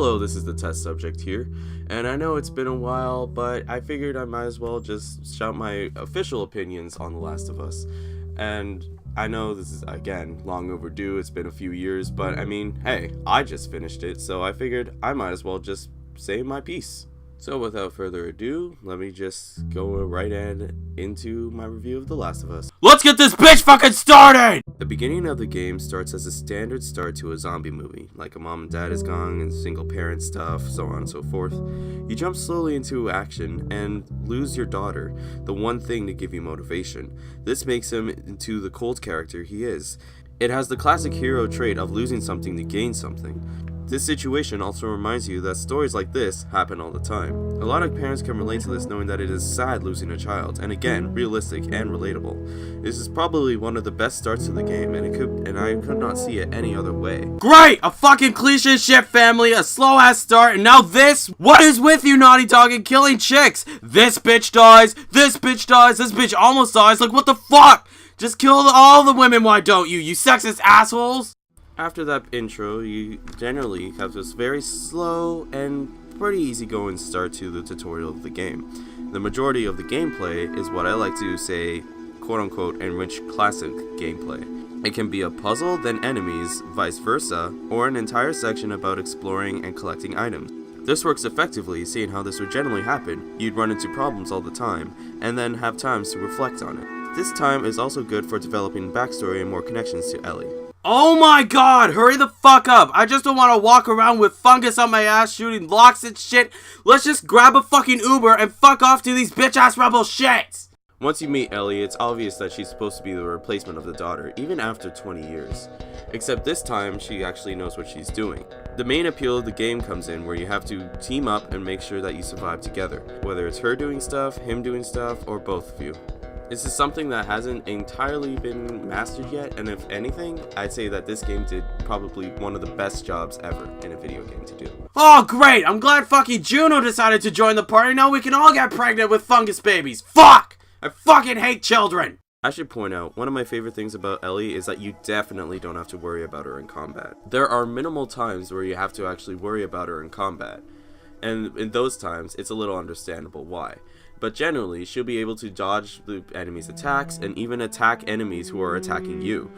Hello, this is the test subject here, and I know it's been a while, but I figured I might as well just shout my official opinions on The Last of Us. And I know this is, again, long overdue, it's been a few years, but I mean, hey, I just finished it, so I figured I might as well just say my piece. So without further ado, let me just go right into my review of The Last of Us. Let's get this bitch fucking started! The beginning of the game starts as a standard start to a zombie movie, like a mom and dad is gone and single parent stuff, so on and so forth. You jump slowly into action and lose your daughter, the one thing to give you motivation. This makes him into the cold character he is. It has the classic hero trait of losing something to gain something. This situation also reminds you that stories like this happen all the time. A lot of parents can relate to this, knowing that it is sad losing a child, and again, realistic and relatable. This is probably one of the best starts to the game, and I could not see it any other way. Great! A fucking cliche shit family, a slow ass start, and now this? What is with you, Naughty Dog, and killing chicks? This bitch dies, this bitch dies, this bitch almost dies, like what the fuck? Just kill all the women, why don't you sexist assholes? After that intro, you generally have this very slow and pretty easygoing start to the tutorial of the game. The majority of the gameplay is what I like to say, quote-unquote, enriched classic gameplay. It can be a puzzle, then enemies, vice versa, or an entire section about exploring and collecting items. This works effectively, seeing how this would generally happen. You'd run into problems all the time, and then have times to reflect on it. This time is also good for developing backstory and more connections to Ellie. Oh my god, hurry the fuck up. I just don't want to walk around with fungus on my ass shooting locks and shit. Let's just grab a fucking Uber and fuck off to these bitch ass rebel shits. Once you meet Ellie, it's obvious that she's supposed to be the replacement of the daughter, even after 20 years. Except this time, she actually knows what she's doing. The main appeal of the game comes in where you have to team up and make sure that you survive together. Whether it's her doing stuff, him doing stuff, or both of you. This is something that hasn't entirely been mastered yet, and if anything, I'd say that this game did probably one of the best jobs ever in a video game to do. Oh great, I'm glad fucking Juno decided to join the party, now we can all get pregnant with fungus babies. Fuck! I fucking hate children! I should point out, one of my favorite things about Ellie is that you definitely don't have to worry about her in combat. There are minimal times where you have to actually worry about her in combat, and in those times, it's a little understandable why. But generally, she'll be able to dodge the enemy's attacks and even attack enemies who are attacking you.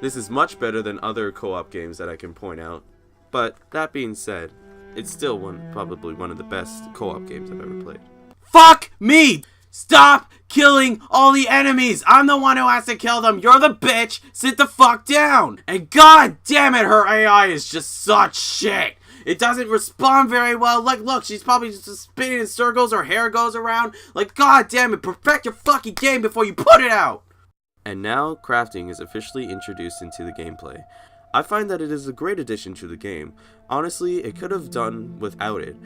This is much better than other co-op games that I can point out, but that being said, it's still probably one of the best co-op games I've ever played. Fuck me! Stop killing all the enemies! I'm the one who has to kill them, you're the bitch! Sit the fuck down! And god damn it, her AI is just such shit! It doesn't respond very well. Like, look, she's probably just spinning in circles. Her hair goes around. Like, god damn it, perfect your fucking game before you put it out. And now, crafting is officially introduced into the gameplay. I find that it is a great addition to the game. Honestly, it could have done without it,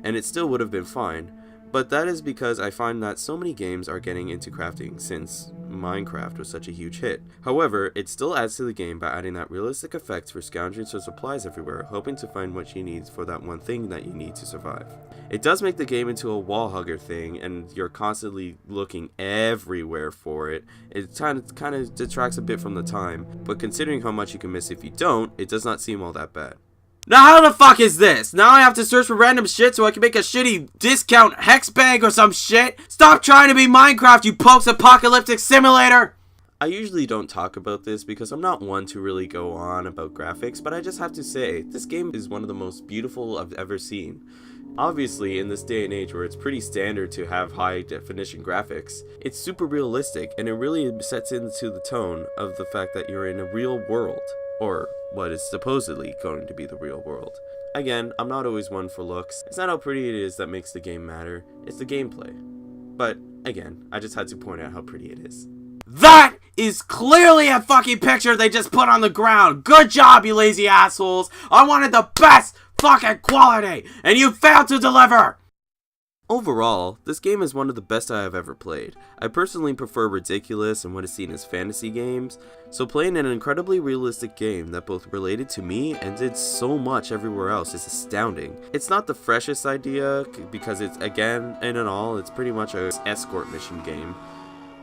and it still would have been fine. But that is because I find that so many games are getting into crafting since Minecraft was such a huge hit. However, it still adds to the game by adding that realistic effect for scrounging for supplies everywhere, hoping to find what you need for that one thing that you need to survive. It does make the game into a wall hugger thing, and you're constantly looking everywhere for it. It kind of detracts a bit from the time, but considering how much you can miss if you don't, it does not seem all that bad. Now how the fuck is this? Now I have to search for random shit so I can make a shitty discount hex bag or some shit? Stop trying to be Minecraft, you post-apocalyptic simulator! I usually don't talk about this because I'm not one to really go on about graphics, but I just have to say, this game is one of the most beautiful I've ever seen. Obviously, in this day and age where it's pretty standard to have high definition graphics, it's super realistic and it really sets into the tone of the fact that you're in a real world. Or what is supposedly going to be the real world. Again, I'm not always one for looks. It's not how pretty it is that makes the game matter, it's the gameplay. But, again, I just had to point out how pretty it is. That is clearly a fucking picture they just put on the ground! Good job, you lazy assholes! I wanted the best fucking quality, and you failed to deliver! Overall, this game is one of the best I have ever played. I personally prefer ridiculous and what is seen as fantasy games, so playing an incredibly realistic game that both related to me and did so much everywhere else is astounding. It's not the freshest idea, because it's, again and in all, it's pretty much an escort mission game,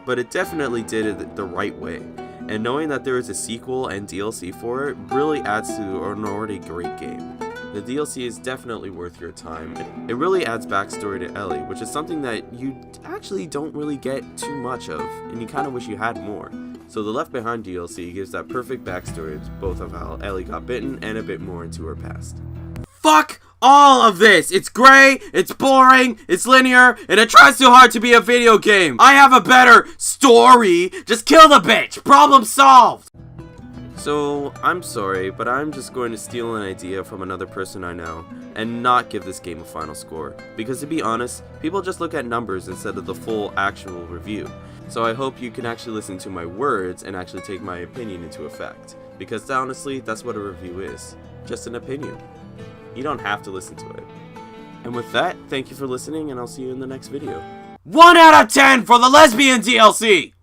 but it definitely did it the right way, and knowing that there is a sequel and DLC for it really adds to an already great game. The DLC is definitely worth your time. It really adds backstory to Ellie, which is something that you actually don't really get too much of, and you kind of wish you had more. So the Left Behind DLC gives that perfect backstory to both of how Ellie got bitten and a bit more into her past. Fuck all of this! It's gray, it's boring, it's linear, and it tries too hard to be a video game! I have a better story! Just kill the bitch! Problem solved! So, I'm sorry, but I'm just going to steal an idea from another person I know, and not give this game a final score. Because to be honest, people just look at numbers instead of the full actual review. So I hope you can actually listen to my words and actually take my opinion into effect. Because honestly, that's what a review is. Just an opinion. You don't have to listen to it. And with that, thank you for listening, and I'll see you in the next video. 1 out of 10 for the lesbian DLC!